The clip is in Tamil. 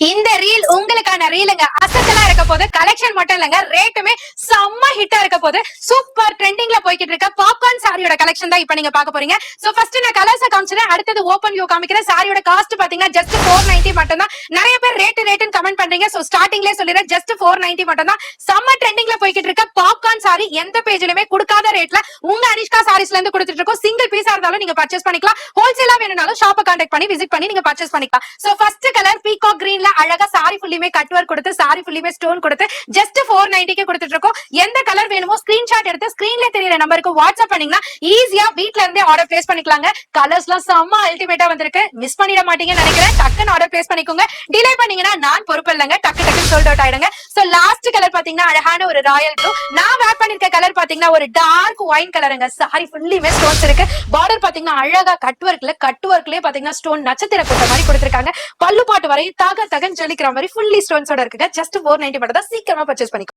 இந்த ரீல் உங்களுக்கான ரீலுங்க. அசத்தலா இருக்க போது, கலெக்ஷன் மட்டும் இல்லங்க, ரேட்டுமே செம்ம ஹிட்டா இருக்க போது, சூப்பர் ட்ரெண்டிங்ல போய்கிட்டு இருக்க பாப்கார்ன் சாரியோட கலெக்ஷன் தான் இப்ப நீங்க பார்க்க போறீங்க. சோ ஃபர்ஸ்ட் நான் கலர்ஸ் காமிச்சறேன், அடுத்தது ஓபன் வியூ காமிக்கிறேன். சாரியோட காஸ்ட் பாத்தீங்கன்னா ஜஸ்ட் 490 மட்டும் தான். நிறைய பேர் ரேட்னு கமெண்ட் பண்றீங்க. சோ ஸ்டார்டிங்லயே சொல்லிறேன், ஜஸ்ட் 490 மட்டும் தான். செம்ம ட்ரெண்டிங்ல போய்கிட்டு இருக்க பாப்கார்ன் சாரி எந்த பேஜ்லயுமே கொடுக்காத ரேட்ல உங்க அனிஷ்கா சாரீஸ்ல இருந்து கொடுத்துட்டு இருக்கோம். சிங்கிள் பீஸா இருந்தாலும் நீங்க பர்ச்சேஸ் பண்ணிக்கலாம். ஹோல்சேலா வேணும்னாலும் ஷாப்பை கான்டாக்ட் பண்ணி விசிட் பண்ணி நீங்க பர்ச்சேஸ் பண்ணிக்கலாம். சோ ஃபர்ஸ்ட் கலர் பீகாக் கிரீன்ல அழகா சாரி ஃபுல்லிமே கட் வர்க் கொடுத்து சாரி ஃபுல்லிமே ஸ்டோன் கொடுத்து ஜஸ்ட் 490 க்கு கொடுத்துட்டு இருக்கோம். எந்த கலர் வேணுமோ ஸ்கிரீன்ஷாட் எடுத்து ஸ்கிரீன்ல தெரியற நம்பருக்கு வாட்ஸ்அப் பண்ணீங்கன்னா ஈஸியா வீட்ல இருந்தே ஆர்டர் பிளேஸ் பண்ணிக்கலாங்க. கலர்ஸ்லாம் செம்ம அல்டிமேட்டா வந்திருக்கு. மிஸ் பண்ணிட மாட்டீங்கன்னு நினைக்கிறேன். டக்குன்னு ஆர்டர் பிளேஸ் பண்ணிக்கோங்க. டிலே பண்ணீங்கன்னா நான் பொறுப்பு இல்லைங்க, டக்கு டக்கு சோல்ட் அவுட் ஆயிடுங்க. சோ லாஸ்ட் கலர் பாத்தீங்கன்னா அழகான ஒரு ராயல் ப்ளூ. நான் வேர் பண்ணிருக்க கலர் பாத்தீங்கன்னா ஒரு டார்க் ஒயின் கலருங்க. சாரி ஃபுல்லிமே ஸ்டோன்ஸ் இருக்கு. பார்டர் பாத்தீங்கன்னா அழகா கட் ஒர்க்லயே பாத்தீங்கன்னா ஸ்டோன் நட்சத்திர போட்ட மாதிரி கொடுத்திருக்காங்க. பல்லு பாட்டு வரையும் தகன்னு ஜொலிக்கிற மாதிரி ஃபுல்லி ஸ்டோன்ஸோட இருக்குங்க. ஜஸ்ட் 490 மட்டும் தான். சீக்கிரமா பர்ச்சேஸ் பண்ணிக்கோ.